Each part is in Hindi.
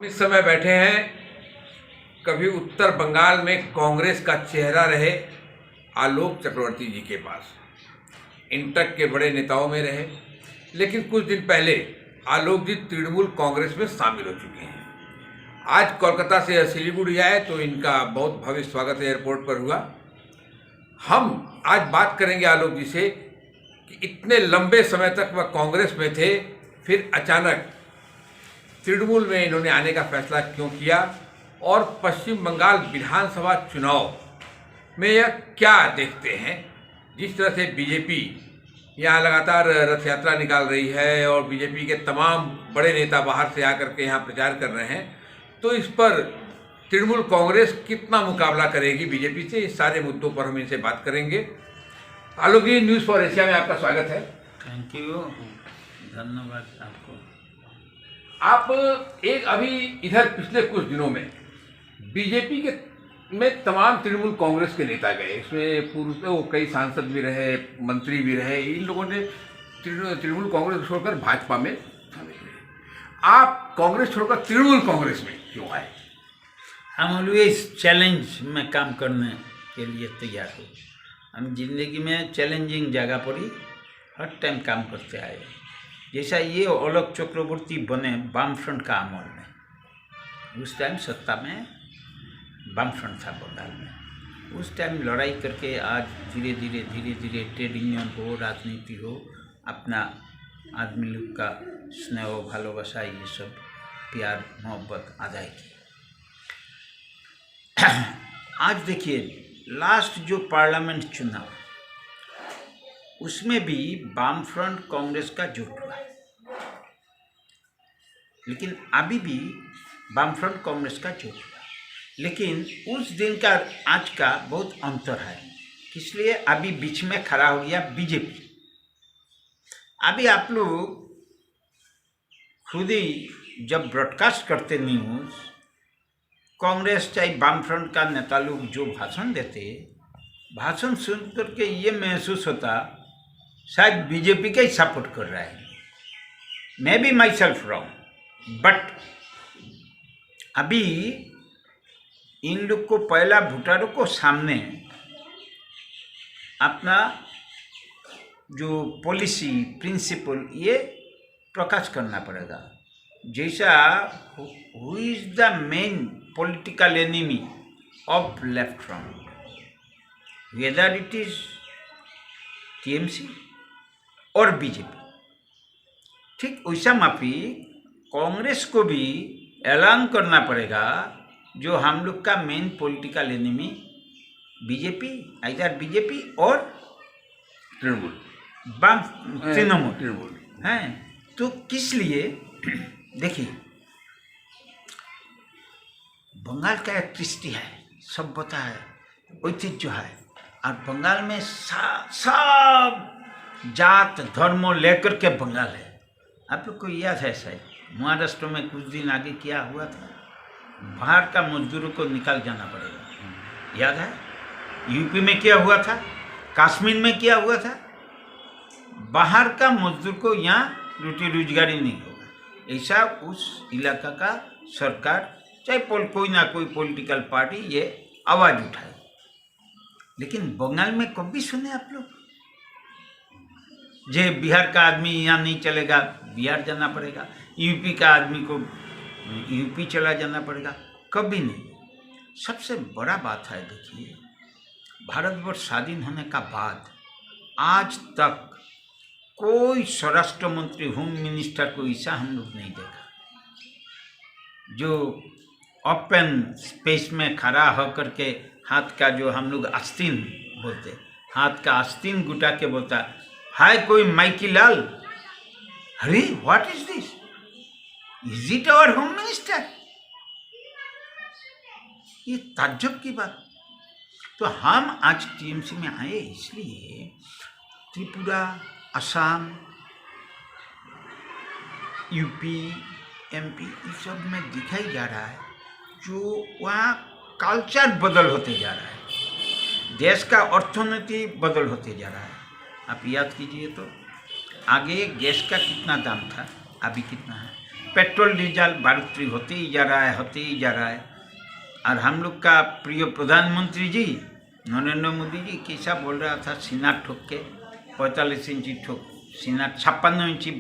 इस समय बैठे हैं कभी उत्तर बंगाल में कांग्रेस का चेहरा रहे आलोक चक्रवर्ती जी के पास, इंटक के बड़े नेताओं में रहे, लेकिन कुछ दिन पहले आलोक जी तृणमूल कांग्रेस में शामिल हो चुके हैं। आज कोलकाता से सिलीगुड़ी आए तो इनका बहुत भव्य स्वागत एयरपोर्ट पर हुआ। हम आज बात करेंगे आलोक जी से कि इतने लंबे समय तक वह कांग्रेस में थे, फिर अचानक तृणमूल में इन्होंने आने का फैसला क्यों किया और पश्चिम बंगाल विधानसभा चुनाव में यह क्या देखते हैं। जिस तरह से बीजेपी यहाँ लगातार रथ यात्रा निकाल रही है और बीजेपी के तमाम बड़े नेता बाहर से आकर के यहाँ प्रचार कर रहे हैं, तो इस पर तृणमूल कांग्रेस कितना मुकाबला करेगी बीजेपी से, इस सारे मुद्दों पर हम इनसे बात करेंगे। आलोक जी, न्यूज़ फॉर एशिया में आपका स्वागत है। थैंक यू, धन्यवाद आपको। आप एक अभी इधर पिछले कुछ दिनों में बीजेपी के में तमाम तृणमूल कांग्रेस के नेता गए, इसमें पूर्व तो कई सांसद भी रहे, मंत्री भी रहे, इन लोगों ने तृणमूल कांग्रेस छोड़कर भाजपा में शामिल हुए। आप कांग्रेस छोड़कर तृणमूल कांग्रेस में क्यों आए? हम ऑलवेज चैलेंज में काम करने के लिए तैयार हो। हम जिंदगी में चैलेंजिंग जगह पर ही हर टाइम काम करते आए। जैसा ये आलोक चक्रवर्ती बने वामफ्रंट का अमल में, उस टाइम सत्ता में वामफ्रंट था बंगाल में। उस टाइम लड़ाई करके आज धीरे धीरे ट्रेड यूनियन हो, राजनीति हो, अपना आदमी लोग का स्नेह भालोबासा, ये सब प्यार मोहब्बत आ जाएगी। आज देखिए, लास्ट जो पार्लियामेंट चुनाव, उसमें भी वामफ्रंट कांग्रेस का जुट हुआ, लेकिन अभी भी वामफ्रंट कांग्रेस का जुट हुआ, लेकिन उस दिन का आज का बहुत अंतर है। इसलिए अभी बीच में खड़ा हो गया बीजेपी। अभी आप लोग खुद ही जब ब्रॉडकास्ट करते न्यूज़, कांग्रेस चाहे वामफ्रंट का नेता लोग जो भाषण देते, भाषण सुन करके ये महसूस होता शायद बीजेपी का ही सपोर्ट कर रहा है। मैं भी माई सेल्फ रॉन्ग, बट अभी इन लोग को पहला वोटरों को सामने अपना जो पॉलिसी प्रिंसिपल ये प्रकाश करना पड़ेगा। जैसा who is the main political enemy of left front, whether it is TMC और बीजेपी, ठीक वैसा माफिक कांग्रेस को भी ऐलान करना पड़ेगा जो हम लोग का मेन पॉलिटिकल एनिमी बीजेपी, इधर बीजेपी और तृणमूल हैं। तो किस लिए? देखिए, बंगाल का एक कृष्टि है, सभ्यता है, ऐतिह्य है, और बंगाल में सब जात धर्म लेकर के बंगाल है। आप लोग को याद है शायद महाराष्ट्र में कुछ दिन आगे क्या हुआ था, बाहर का मजदूरों को निकाल जाना पड़ेगा, याद है? यूपी में क्या हुआ था, कश्मीर में क्या हुआ था, बाहर का मजदूर को यहाँ रोटी रोजगारी नहीं होगा। ऐसा उस इलाका का सरकार चाहे कोई ना कोई पॉलिटिकल पार्टी ये आवाज़ उठाए, लेकिन बंगाल में कभी सुने आप लोग जे बिहार का आदमी यहाँ नहीं चलेगा, बिहार जाना पड़ेगा, यूपी का आदमी को यूपी चला जाना पड़ेगा? कभी नहीं। सबसे बड़ा बात है, देखिए, भारतवर्ष स्वाधीन होने का बाद आज तक कोई स्वराष्ट्र मंत्री, होम मिनिस्टर को ऐसा हम लोग नहीं देखा जो ओपन स्पेस में खड़ा होकर के हाथ का जो हम लोग आस्तीन बोलते, हाथ का आस्तीन गुटा के बोलता, हाय कोई माइकी लाल, अरे what is this, is it our home minister? ये ताज्जुब की बात। तो हम आज टीएमसी में आए इसलिए त्रिपुरा, असम, यूपी, एमपी, इस सब में दिखाई जा रहा है जो वहाँ कल्चर बदल होते जा रहा है, देश का अर्थनीति बदल होते जा रहा है। आप याद कीजिए तो आगे गैस का कितना दाम था, अभी कितना है? पेट्रोल डीजल बढ़ोतरी होते ही जा रहा है, होते ही जा रहा है। और हम लोग का प्रिय प्रधानमंत्री जी नरेंद्र मोदी जी कैसा बोल रहा था, सीना ठोक के 45 इंची ठोक, सीना 56 इंची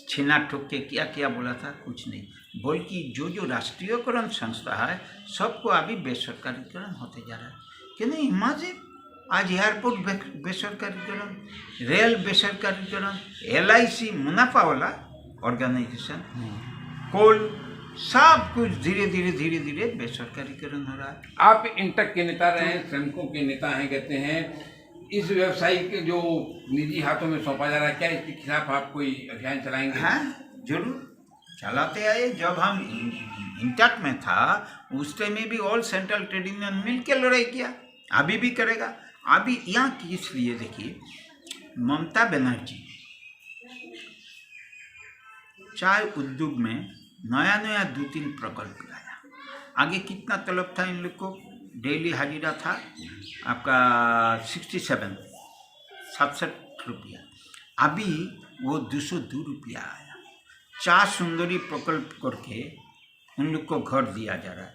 सीना ठोक के क्या क्या बोला था, कुछ नहीं। बोल कि जो राष्ट्रीयकरण संस्था है सबको अभी बेसरकारीकरण होते जा रहा है। कि नहीं इमेजिन, आज एयरपोर्ट बेसरकारीकरण, रेल बेसरकारीकरण, LIC मुनाफा वाला ऑर्गेनाइजेशन, कोल, सब कुछ धीरे धीरे बेसरकारीकरण हो रहा है। आप इंटक के नेता रहे हैं, श्रमिकों के नेता हैं, कहते हैं इस व्यवसाय के जो निजी हाथों में सौंपा जा रहा है, क्या इसके खिलाफ आप कोई अभियान चलाएंगे? हाँ जरूर चलाते आए। जब हम इंटक में था उस टाइम में भी ऑल सेंट्रल ट्रेड यूनियन मिल के लड़ाई किया, अभी भी करेगा। अभी यहाँ किस लिए, देखिए ममता बनर्जी चाय उद्योग में नया 2-3 प्रकल्प लाया। आगे कितना तलब था इन लोग को, डेली हाजिरा था आपका 67 रुपया, अभी वो 202 रुपया आया। चार सुंदरी प्रकल्प करके उन लोग को घर दिया जा रहा है।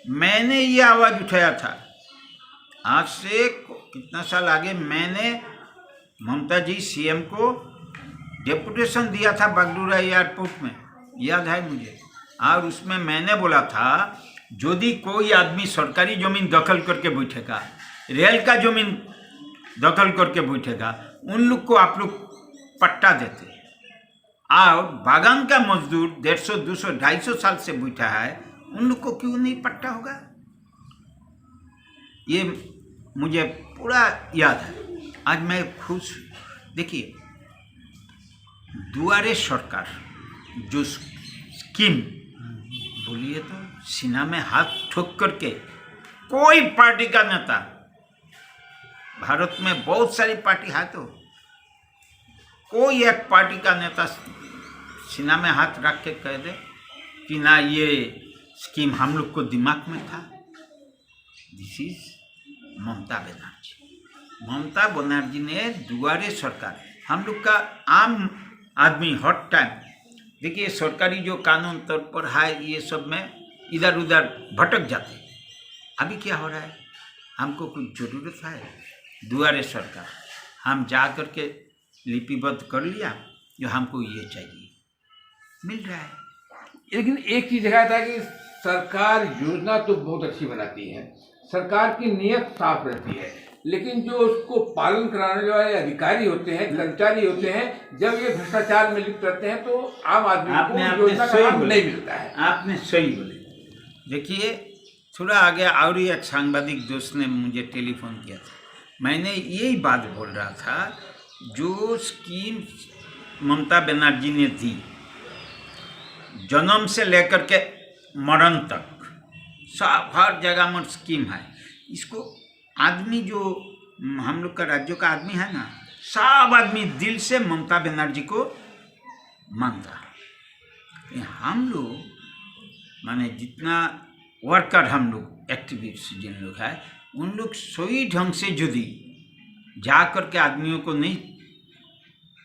मैंने ये आवाज़ उठाया था आज से कितना साल आगे। मैंने ममता जी CM को डेपुटेशन दिया था बागडोगरा एयरपोर्ट में, याद है मुझे। और उसमें मैंने बोला था यदि कोई आदमी सरकारी ज़मीन दखल करके बैठेगा, रेल का ज़मीन दखल करके बैठेगा, उन लोग को आप लोग पट्टा देते। और बागान का मजदूर 150, 200, 250 साल से बैठा है, उन लोग को क्यों नहीं पट्टा होगा? ये मुझे पूरा याद है। आज मैं खुश, देखिए दुआरे सरकार जो स्कीम बोलिए तो सीना में हाथ ठोक करके कोई पार्टी का नेता, भारत में बहुत सारी पार्टी है, तो कोई एक पार्टी का नेता सीना में हाथ रख के कह दे कि ना ये स्कीम हम लोग को दिमाग में था। This is Mamata Banerjee. ममता बनर्जी ने दुआरे सरकार, हम लोग का आम आदमी हर टाइम, देखिए सरकारी जो कानून तौर पर है ये सब में इधर उधर भटक जाते। अभी क्या हो रहा है, हमको कुछ ज़रूरत है, दुआरे सरकार, हम जा कर के लिपिबद्ध कर लिया जो हमको ये चाहिए, मिल रहा है। लेकिन एक चीज देखा था कि सरकार योजना तो बहुत अच्छी बनाती है, सरकार की नीयत साफ रहती है, लेकिन जो उसको पालन कराने वाले अधिकारी होते हैं, कर्मचारी होते हैं, जब ये भ्रष्टाचार में लिप्त रहते हैं तो आम आदमी को योजना का लाभ नहीं मिलता है। आपने सही बोले। देखिए थोड़ा आगे और एक सांबादिक दोस्त ने मुझे टेलीफोन किया था, मैंने यही बात बोल रहा था, जो स्कीम ममता बनर्जी ने दी जन्म से लेकर के मरण तक सब हर जगह में स्कीम है, इसको आदमी जो हम लोग का राज्य का आदमी है ना, सब आदमी दिल से ममता बनर्जी को मानता है। हम लोग माने जितना वर्कर, हम लोग एक्टिविस्ट जिन लोग हैं, उन लोग सही ढंग से यदि जा कर के आदमियों को नहीं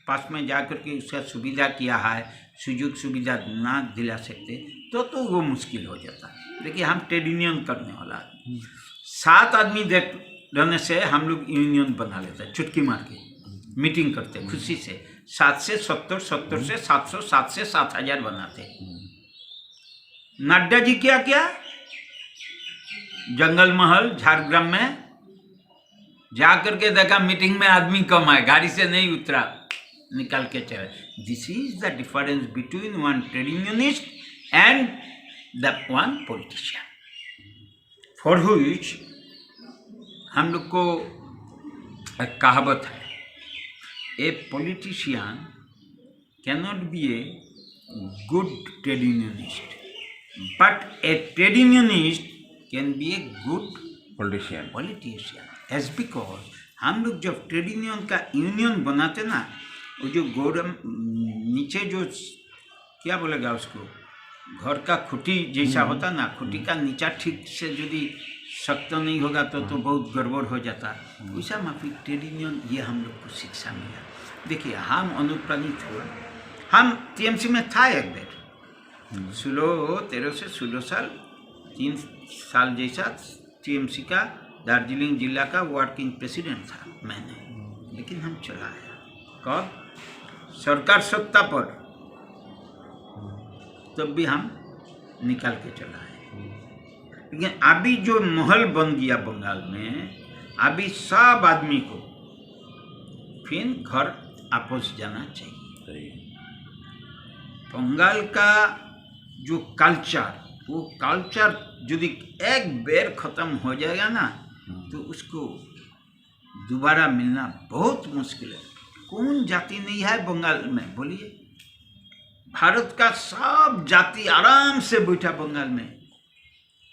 पास में जा कर के उसका सुविधा किया है, सुযোগ सुविधा ना दिला सकते तो वो मुश्किल हो जाता है। देखिए हम ट्रेड यूनियन करने वाला 7 आदमी देख रहने से हम लोग यूनियन बना लेते हैं, चुटकी मार के मीटिंग करते खुशी से, 7 से 70, 70 से 700, 7 से 7000 बनाते। नड्डा जी क्या किया, जंगल महल झारग्राम में जा करके देखा मीटिंग में आदमी कम आए, गाड़ी से नहीं उतरा, निकाल के चले। This is the difference between one trade unionist and the one politician, for which हम लोग को एक कहावत है, a politician cannot be a good trade unionist, but a trade unionist can be a good politician. As because हम लोग जब ट्रेड यूनियन का यूनियन बनाते ना, वो जो नीचे जो क्या बोलेगा उसको, घर का खुटी जैसा होता ना, खुटी का नीचा ठीक से यदि सख्त नहीं होगा तो बहुत गड़बड़ हो जाता। वैसा माफी ट्रेड यूनियन, ये हम लोग को शिक्षा मिला। देखिए हम अनुप्राणित हुए, हम टीएमसी में था एक बेर 13 से 16 साल 3 साल जैसा टीएमसी का दार्जिलिंग जिला का वर्किंग प्रेसिडेंट था मैंने, लेकिन हम चला आया। कब सरकार सत्ता पर, तब भी हम निकाल के चला आए। लेकिन अभी जो माहौल बन गया बंगाल में, अभी सब आदमी को फिर घर वापस जाना चाहिए। बंगाल का जो कल्चर, वो कल्चर यदि एक बेर खत्म हो जाएगा ना, तो उसको दोबारा मिलना बहुत मुश्किल है। कौन जाति नहीं है बंगाल में, बोलिए? भारत का सब जाति आराम से बैठा बंगाल में,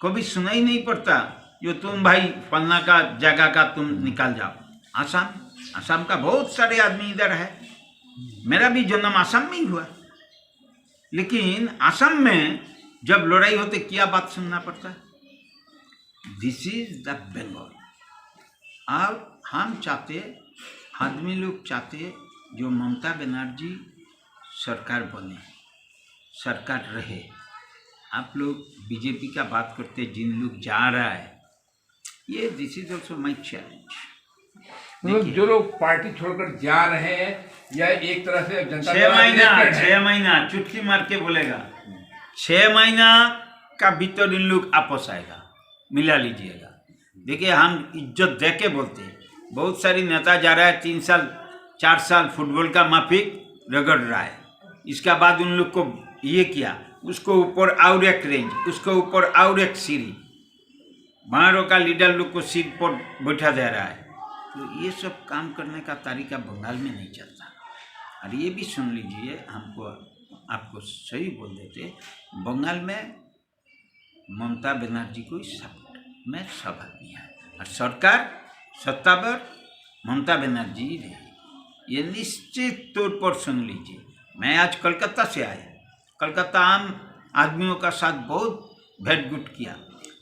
कभी सुनाई नहीं पड़ता जो तुम भाई फलना का जगह का तुम निकाल जाओ। आसाम का बहुत सारे आदमी इधर है, मेरा भी जन्म आसाम में ही हुआ, लेकिन आसाम में जब लड़ाई होते क्या बात सुनना पड़ता है? This is the Bengal. अब हम चाहते, आदमी लोग चाहते जो ममता बनर्जी सरकार बने, सरकार रहे। आप लोग बीजेपी का बात करते, जिन लोग जा रहा है, ये this is also my challenge. मतलब जो लोग पार्टी छोड़कर जा रहे हैं, या एक तरह से जनता 6 महीना चुटकी मार के बोलेगा, 6 महीना का भीतर इन लोग आपस आएगा, मिला लीजिएगा। देखिए, हम इज्जत दे के बोलते हैं, बहुत सारी नेता जा रहा है 3 साल 4 साल फुटबॉल का माफिक रगड़ रहा है, इसका बाद उन लोग को ये किया, उसको ऊपर और एक रेंज, उसको ऊपर और एक सीढ़ी, बाहरों का लीडर लोग को सीट पर बैठा दे रहा है। तो ये सब काम करने का तरीका बंगाल में नहीं चलता। और ये भी सुन लीजिए, आपको सही बोल देते, बंगाल में ममता बनर्जी को सपोर्ट में सब आदमी है, और सरकार सत्ता पर ममता बनर्जी रही, ये निश्चित तौर पर सुन लीजिए। मैं आज कलकत्ता से आया, कलकत्ता आम आदमियों का साथ बहुत भेंट गुट किया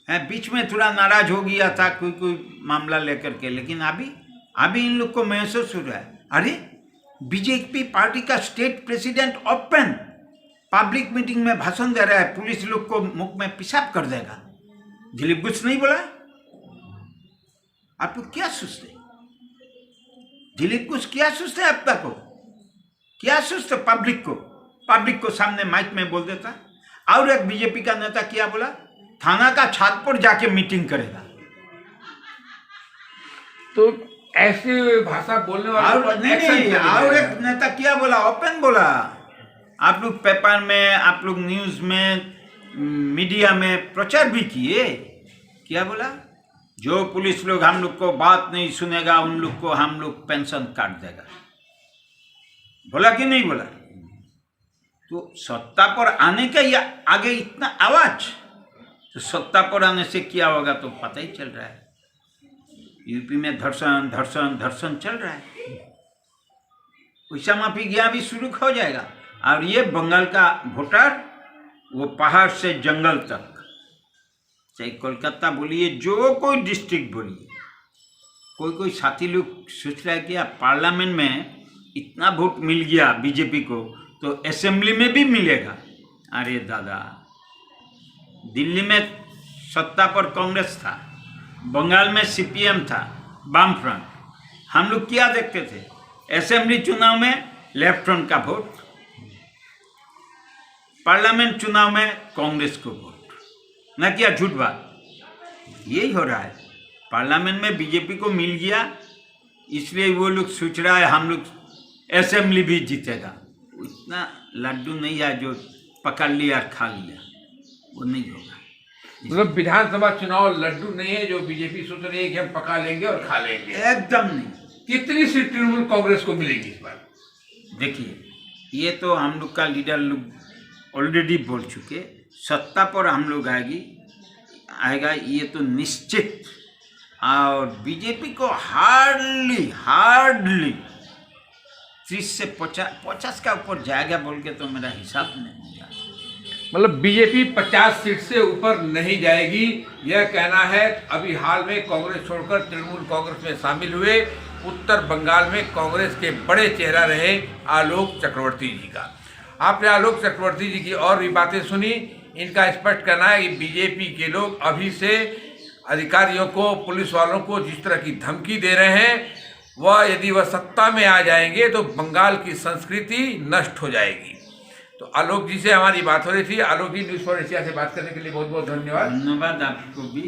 है, बीच में थोड़ा नाराज हो गया था कोई मामला लेकर के, लेकिन अभी इन लोग को महसूस हो रहा है, अरे बीजेपी पार्टी का state president open public meeting में भाषण दे रहा है, पुलिस लोग को मुख में पेशाब कर देगा। दिलीप घोष नहीं बोला? आप लोग क्या सोचते? दिलीप घोष क्या सोचते आपका को? क्या सोचते पब्लिक को सामने माइक में बोल देता। और एक बीजेपी का नेता क्या बोला? थाना का छत पर जाके मीटिंग करेगा। तो ऐसी भाषा बोलने वाले और एक नेता क्या बोला? ओपन बोला। आप लोग पेपर में, आप लोग न्यूज में, मीडिया में प्रचार भी किए। क्या बोला? जो पुलिस लोग हम लोग को बात नहीं सुनेगा, उन लोग को हम लोग पेंशन काट देगा। बोला कि नहीं बोला? तो सत्ता पर आने का या आगे इतना आवाज, तो सत्ता पर आने से क्या होगा तो पता ही चल रहा है। यूपी में धर्षण चल रहा है, पैसा माफी गया भी शुरू हो जाएगा। और ये बंगाल का वोटर, वो पहाड़ से जंगल तक, चाहे कोलकाता बोलिए, जो कोई डिस्ट्रिक्ट बोलिए, कोई साथी लोग सोच रहा है कि पार्लियामेंट में इतना वोट मिल गया बीजेपी को, तो असेंबली में भी मिलेगा। अरे दादा, दिल्ली में सत्ता पर कांग्रेस था, बंगाल में सीपीएम था, वाम फ्रंट। हम लोग क्या देखते थे? असेंबली चुनाव में लेफ्ट फ्रंट का वोट, पार्लियामेंट चुनाव में कांग्रेस को वोट। न क्या झूठ बात, यही हो रहा है। पार्लियामेंट में बीजेपी को मिल गया, इसलिए वो लोग सोच रहा है हम लोग असेंबली भी जीतेगा। इतना लड्डू नहीं है जो पकड़ लिया और खा लिया, वो नहीं होगा। मतलब विधानसभा चुनाव लड्डू नहीं है जो बीजेपी सोच रही है कि हम पका लेंगे और खा लेंगे। एकदम नहीं। कितनी सीट तृणमूल कांग्रेस को मिलेगी इस बार? देखिए, ये तो हम लोग का लीडर लोग ऑलरेडी बोल चुके, सत्ता पर हम लोग आएगा ये तो निश्चित। और बीजेपी को हार्डली 30 से 50 का ऊपर जाएगा बोल के तो मेरा हिसाब नहीं है। मतलब बीजेपी 50 सीट से ऊपर नहीं जाएगी, यह कहना है। अभी हाल में कांग्रेस छोड़कर तृणमूल कांग्रेस में शामिल हुए उत्तर बंगाल में कांग्रेस के बड़े चेहरा रहे आलोक चक्रवर्ती जी का। आपने आलोक चक्रवर्ती जी की और भी बातें सुनी। इनका स्पष्ट करना है कि बीजेपी के लोग अभी से अधिकारियों को, पुलिस वालों को जिस तरह की धमकी दे रहे हैं, वह यदि वह सत्ता में आ जाएंगे तो बंगाल की संस्कृति नष्ट हो जाएगी। तो आलोक जी से हमारी बात हो रही थी। आलोक जी, न्यूज़ फॉर एशिया से बात करने के लिए बहुत बहुत धन्यवाद। धन्यवाद आपको भी।